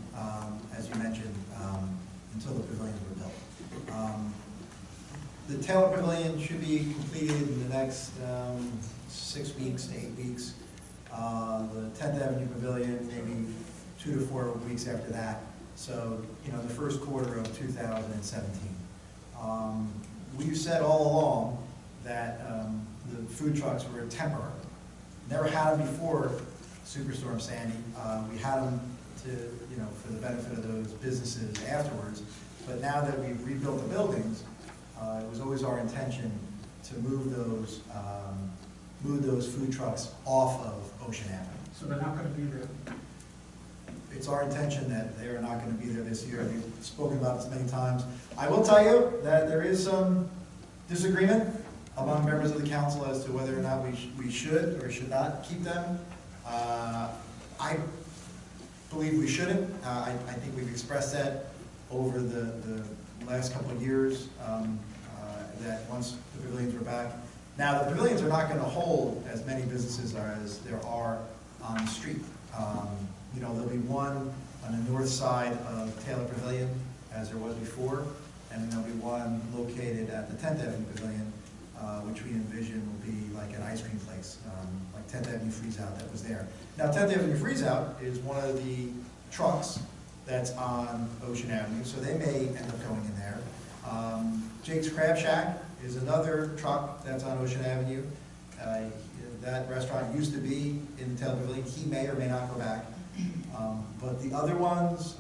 as you mentioned, until the pavilions were built. The Taylor Pavilion should be completed in the next 6 weeks to 8 weeks. The 10th Avenue Pavilion, maybe 2 to 4 weeks after that. So, you know, the first quarter of 2017. We've said all along that the food trucks were temporary. Never had them before Superstorm Sandy. We had them to, you know, for the benefit of those businesses afterwards. But now that we've rebuilt the buildings, it was always our intention to move those food trucks off of Ocean Avenue. So they're not going to be there. It's our intention that they are not going to be there this year. We've spoken about this many times. I will tell you that there is some disagreement among members of the council as to whether or not we should or should not keep them. I believe we shouldn't. I think we've expressed that over the last couple of years, that once the pavilions were back. Now, the pavilions are not going to hold as many businesses as there are on the street. You know, there'll be one on the north side of Taylor Pavilion, as there was before, and then there'll be one located at the 10th Avenue Pavilion, which we envision will be like an ice cream place, like 10th Avenue Freeze Out that was there. Now, 10th Avenue Freeze Out is one of the trucks that's on Ocean Avenue, so they may end up going in there. Jake's Crab Shack is another truck that's on Ocean Avenue. That restaurant used to be in the Taylor Pavilion. He may or may not go back. But the other ones,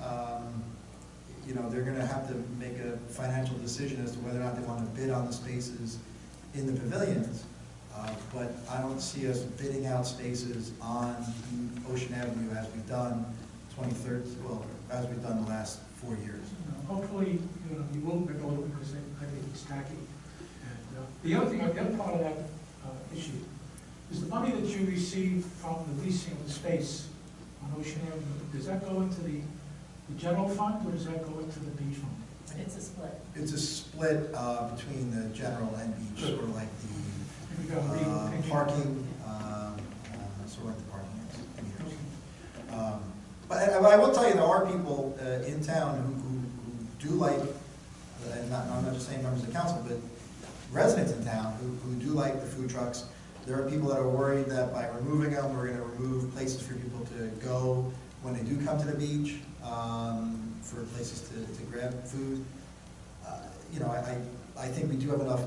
you know, they're going to have to make a financial decision as to whether or not they want to bid on the spaces in the pavilions. But I don't see us bidding out spaces on Ocean Avenue as we've done 23rd, well, as we've done the last 4 years. Hopefully, you know, you will bid over because I think it's tacky. And the other part of that issue is the money that you receive from the leasing of the space on Ocean Avenue. Does that go into the general fund or does that go into the beach fund? It's a split. It's a split between the general and beach, sort of like And you got the parking, sort of like the parking meters. But I will tell you, there are people in town who do like, and I'm not just saying members of the council, but residents in town who do like the food trucks. There are people that are worried that by removing them, we're going to remove places for people to go when they do come to the beach, for places to grab food. You know, I think we do have enough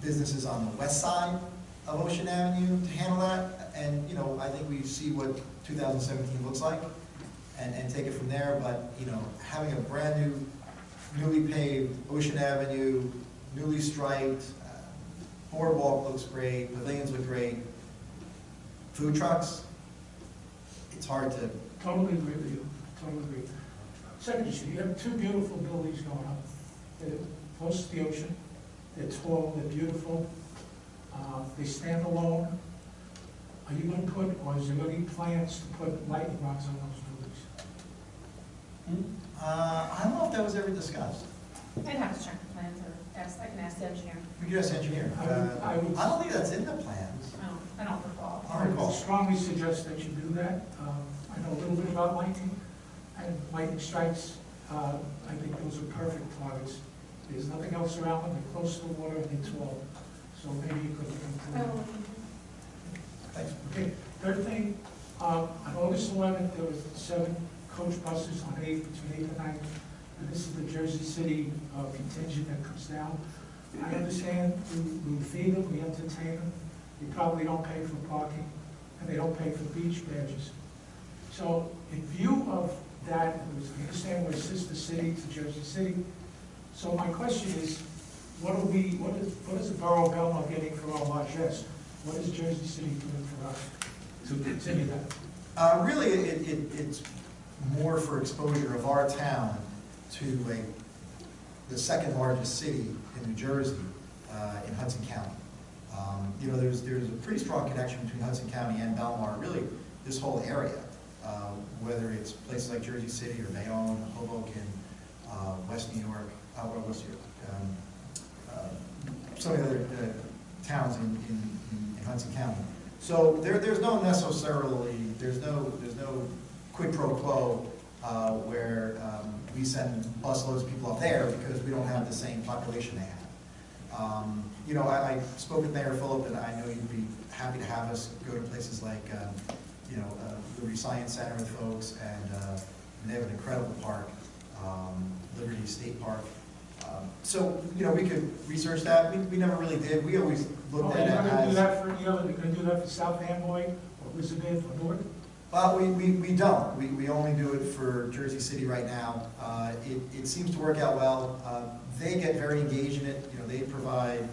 businesses on the west side of Ocean Avenue to handle that. And, you know, I think we see what 2017 looks like and take it from there. But, you know, having a brand new, newly paved Ocean Avenue, newly striped, boardwalk looks great, pavilions look great. Food trucks, it's hard to, Totally agree with you, totally agree. Second issue, you have two beautiful buildings going up. They're close to the ocean, they're tall, they're beautiful, they stand alone. Are you gonna put, or is there any plans to put lightning rods on those buildings? I don't know if that was ever discussed. I'd have to check the plans or ask, I can ask the engineer. We could ask the engineer. I would- I don't think that's in the plans. I don't recall. I don't recall. I strongly suggest that you do that. I know a little bit about lightning, and lightning strikes, I think those are perfect targets. There's nothing else around them, they're close to the water, and they're tall, so maybe you could improve. Thanks. Okay, third thing, on August 11th, there was 7 coach buses on 8, between 8 and 9, and this is the Jersey City contingent that comes down. I understand we feed them, we entertain them, we probably don't pay for parking, and they don't pay for beach badges. So in view of that, I understand we're a sister city to Jersey City, so my question is, what is the borough of Belmar getting for our largesse? What is Jersey City doing for us to continue that? Really, it's more for exposure of our town to the second largest city in New Jersey, in Hudson County. You know, there's a pretty strong connection between Hudson County and Belmar, really this whole area, whether it's places like Jersey City or Bayonne, Hoboken, West New York, some of the other towns in Hudson County. So there's no necessarily, there's no quid pro quo where we send busloads of people up there because we don't have the same population they have. You know, I spoke with Mayor Phillip, and I know you'd be happy to have us go to places like, you know, Liberty Science Center with folks, and they have an incredible park, Liberty State Park. So, you know, we could research that. We never really did. We always looked at it Are you gonna do as... that for, you're gonna do that for South Amboy, or Elizabeth, or Newark? We don't. We only do it for Jersey City right now. It seems to work out well. They get very engaged in it. You know, they provide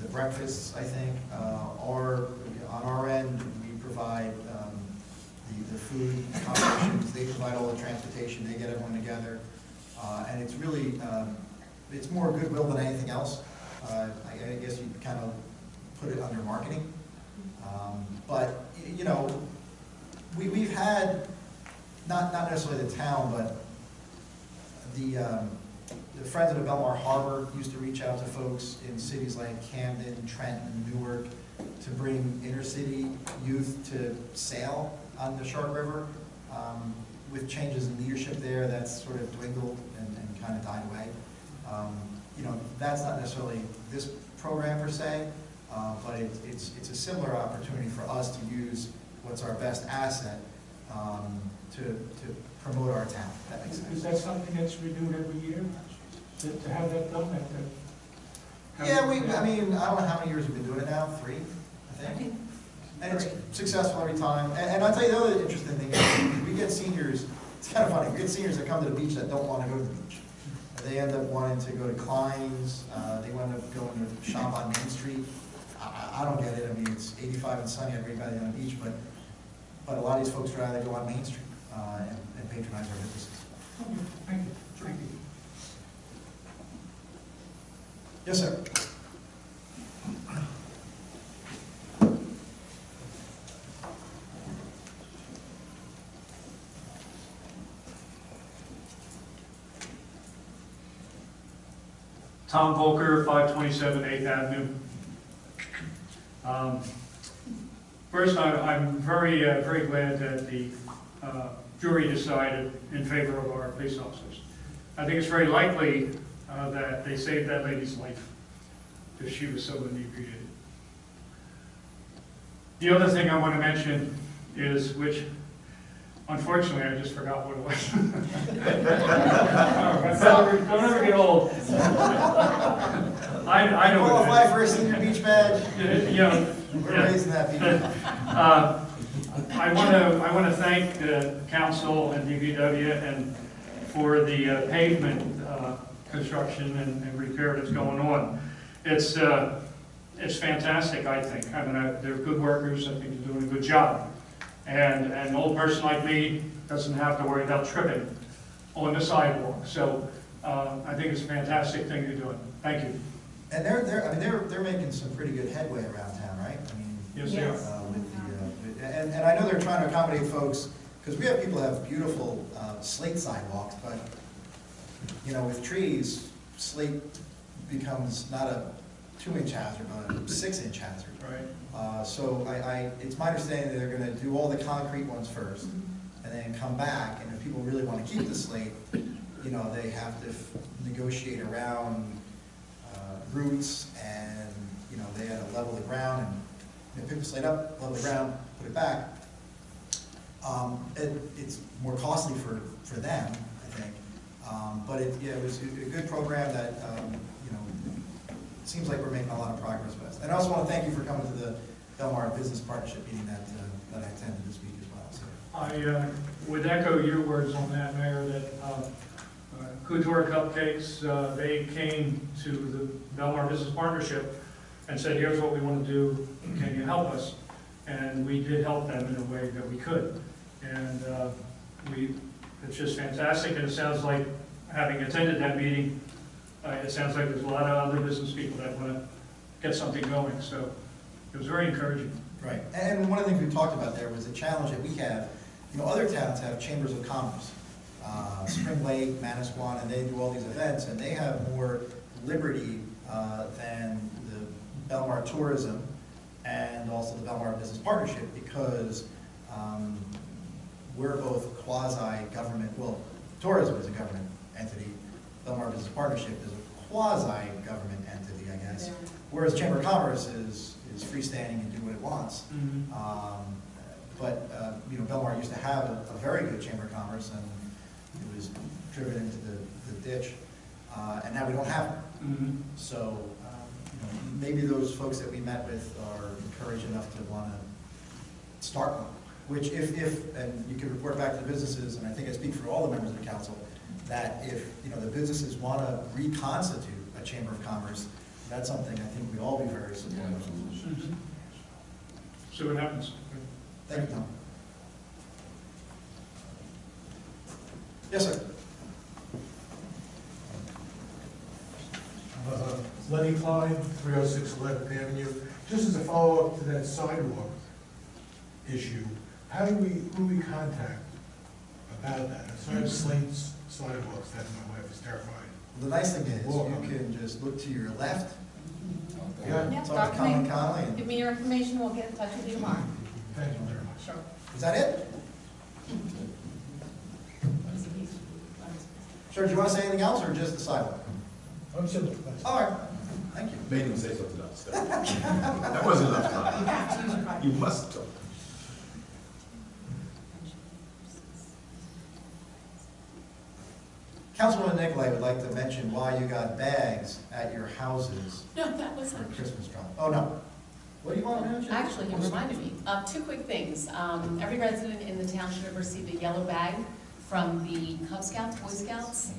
the breakfasts, I think. On our end, we provide the food accommodations. They provide all the transportation. They get everyone together. And it's really, it's more goodwill than anything else. I guess you kind of put it under marketing. But, you know, we've had, not necessarily the town, but the Friends of the Belmar Harbor used to reach out to folks in cities like Camden, Trenton, Newark, to bring inner city youth to sail on the Shark River. With changes in leadership there, that's sort of dwindled and kind of died away. You know, that's not necessarily this program per se, but it's a similar opportunity for us to use what's our best asset to promote our town, if that makes sense. Is that something that's renewed every year, to have that done? Yeah, I mean, I don't know how many years we've been doing it now, 3, I think. And it's successful every time. And I'll tell you the other interesting thing is we get seniors, it's kind of funny, we get seniors that come to the beach that don't want to go to the beach. They end up wanting to go to Klein's, they end up going to shop on Main Street. I don't get it. I mean, it's 85 and sunny every day on the beach, but a lot of these folks would rather go on Main Street and patronize our businesses. Okay, thank you. Thank you. Yes, sir. Tom Volker, 527 8th Avenue. First, I'm very glad that the jury decided in favor of our police officers. I think it's very likely that they saved that lady's life because she was so inebriated. The other thing I want to mention is, which unfortunately I just forgot what it was. Don't ever get old. I know what it is. Qualify for a senior beach badge. You know, We're raising that people. I want to thank the council and DPW and for the pavement construction and repair that's going on. It's fantastic, I think. I mean, they're good workers. I think they're doing a good job. And an old person like me doesn't have to worry about tripping on the sidewalk. So I think it's a fantastic thing you're doing. Thank you. And they're making some pretty good headway around town, right? I mean, Yes, they are. and I know they're trying to accommodate folks, because we have people who have beautiful slate sidewalks, but, you know, with trees, slate becomes not a 2-inch hazard, but a 6-inch hazard. Right. So it's my understanding that they're gonna do all the concrete ones first, and then come back, and if people really wanna keep the slate, you know, they have to negotiate around roots, and, you know, they had to level the ground, and you know, pick the slate up, level the ground, put it back. It's more costly for them, I think. But it was a good program that, you know, it seems like we're making a lot of progress with. And I also want to thank you for coming to the Belmar Business Partnership meeting that I attended this week as well. So. I would echo your words on that, Mayor, that Couture Cupcakes, they came to the Belmar Business Partnership and said, here's what we want to do, can you help us? And we did help them in a way that we could. And it's just fantastic, and it sounds like, having attended that meeting, it sounds like there's a lot of other business people that want to get something going, so it was very encouraging. Right, and one of the things we talked about there was a challenge that we have. You know, other towns have chambers of commerce, Spring Lake, Manasquan, and they do all these events, and they have more liberty than the Belmar Tourism and also the Belmar Business Partnership, because we're both quasi-government, well, tourism is a government entity, Belmar Business Partnership is a quasi-government entity, I guess, whereas Chamber of Commerce is freestanding and do what it wants. But you know, Belmar used to have a very good Chamber of Commerce, and it was driven into the ditch, and now we don't have it. So you know, maybe those folks that we met with are encouraged enough to want to start one. Which if and you can report back to the businesses, and I think I speak for all the members of the council, that if you know the businesses want to reconstitute a Chamber of Commerce, that's something I think we'd all be very supportive of. See what happens. Thank you, Tom. Yes, sir. Lenny Klein, 306 11th Avenue. Just as a follow-up to that sidewalk issue, who do we contact about that? I have slates sidewalks that my wife is terrified. Well, the nice thing is you can just look to your left, Yeah. talk to Colin Connolly, and Give me your information, we'll get in touch with you tomorrow. Thank you very much. Sure. is that it? Sir, do you want to say anything else, or just the sidewalk? I'm simple, thanks. All right, thank you. Made him say something else. That wasn't enough time. You have to use your right. You must talk. Councilwoman Nicolay would like to mention why you got bags at your houses No, that was for Christmas drop. Oh, no. What do you want to mention? Actually, you reminded me. Two quick things. Every resident in the town should have received a yellow bag from the Cub Scouts, Boy Scouts.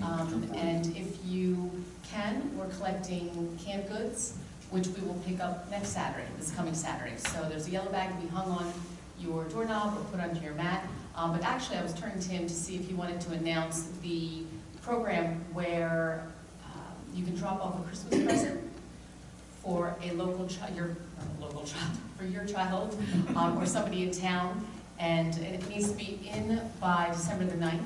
And if you can, we're collecting canned goods, which we will pick up next Saturday, this coming Saturday. So there's a yellow bag to be hung on your doorknob or put onto your mat. But actually, I was turning to him to see if he wanted to announce the program where you can drop off a Christmas present for a local child, for your child, or somebody in town, and it needs to be in by December the 9th.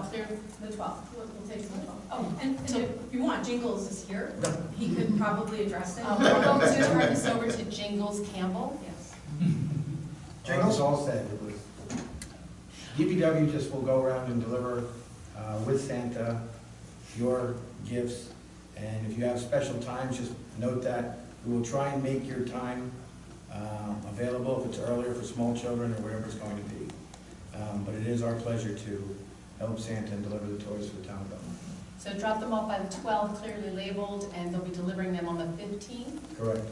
Clear? The 12th, we'll take it to the 12th. Oh, And so if you want, Jingles is here, he could probably address it. we're going to turn this over to Jingles Campbell. Yes. It's all said. It was, DPW just will go around and deliver with Santa your gifts, and if you have special times, just note that. We will try and make your time available if it's earlier for small children or whatever it's going to be. But it is our pleasure to help Santa and deliver the toys for the town of Belmar. So drop them off by the 12th, clearly labeled, and they'll be delivering them on the 15th. Correct.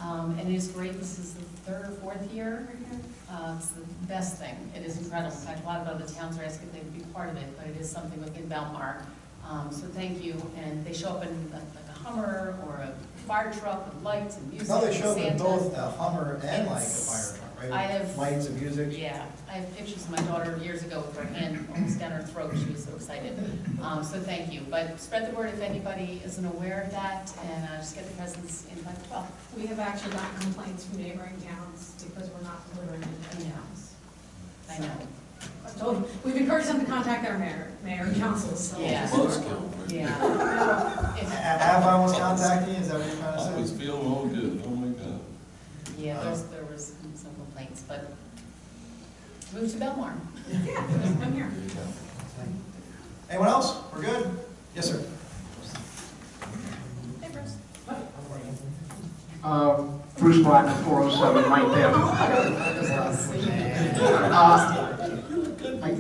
And it is great. This is the 3rd or 4th year. It's the best thing. It is incredible. In fact, a lot of other towns are asking if they could be part of it, but it is something within Belmar. So thank you. And they show up in like a Hummer or a fire truck with lights and music. No, they show them Santa. both a Hummer and like a fire truck. right? I have- Lights and music. Yeah, I have pictures of my daughter years ago with her hand almost down her throat, she was so excited. So thank you, but spread the word if anybody isn't aware of that, and just get the presents in by the 12th. We have actually gotten complaints from neighboring towns because we're not delivering in their towns. I know. So we've encouraged them to contact their mayor and council, so. Yeah. Buzzkill. Yeah. Have I was contacting you, is that what you're I trying to was say? feeling all good, oh my God. Yeah, there was some complaints, but move to Belmar. Yeah, I'm here. There you go. Anyone else? We're good? Yes, sir. Hey, Bruce. Bruce Black, 407 Ninth Avenue. Like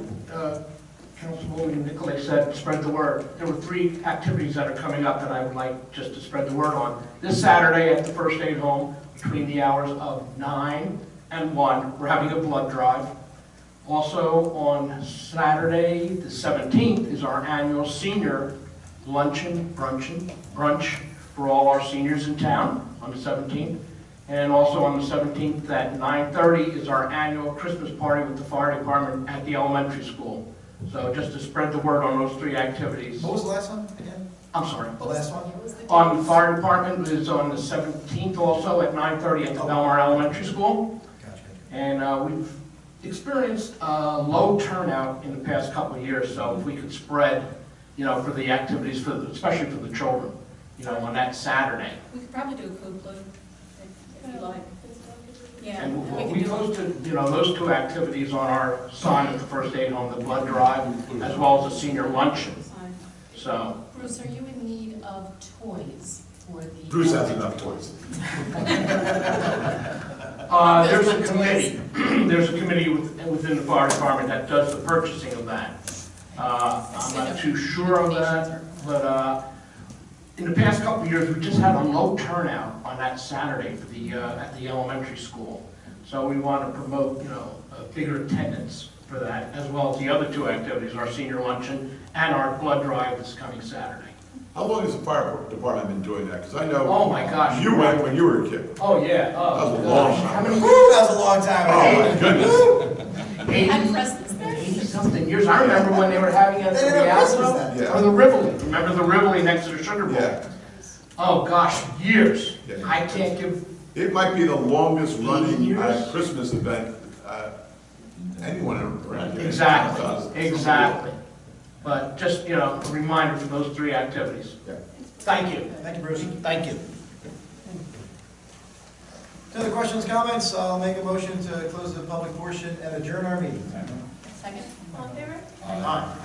Councilwoman Nicolay said, spread the word. There were 3 activities that are coming up that I would like just to spread the word on. This Saturday at the First Aid Home, between the hours of 9 and 1, we're having a blood drive. Also, on Saturday, the 17th, is our annual senior luncheon, brunch for all our seniors in town on the 17th. And also on the 17th at 9:30 is our annual Christmas party with the fire department at the elementary school. So just to spread the word on those 3 activities. What was the last one again? I'm sorry. The last one? On the fire department is on the 17th also at 9:30 at the Belmar Elementary School. Gotcha. And we've experienced a low turnout in the past couple of years, so if we could spread, for the activities, especially for the children, on that Saturday. We could probably do a code blue, if you like. Yeah. And we posted, those 2 activities on our sign at the First Aid Home, the blood drive, as well as the senior luncheon. So, Bruce, are you in need of toys for the? Bruce has enough toys. there's a committee, within the fire department that does the purchasing of that. I'm not too sure of that, but, in the past couple of years, we just had a low turnout on that Saturday for at the elementary school. So we want to promote, a bigger attendance for that, as well as the other 2 activities, our senior luncheon and our blood drive this coming Saturday. How long has the fire department been doing that? Because I know. Oh, my gosh. You went when you were a kid. Oh, yeah. That was a long gosh. time. How many? Woo, that was a long time Oh, ago. my goodness. They had presents there? 80-something years. I remember when they were having it at They the didn't have Christmas Rialto then. Yeah. or the Rivoli. Remember the Rivoli next to the Sugar Bowl? Yeah. Oh, gosh, years. Yeah. I can't give, It might be the longest 18 running years? Christmas event anyone around here. exactly, does. exactly. But just, a reminder for those 3 activities. Yeah. Thank you. Thank you, Bruce. Thank you. Any other questions, comments? I'll make a motion to close the public portion and adjourn our meeting. Second? All in favor? Aye.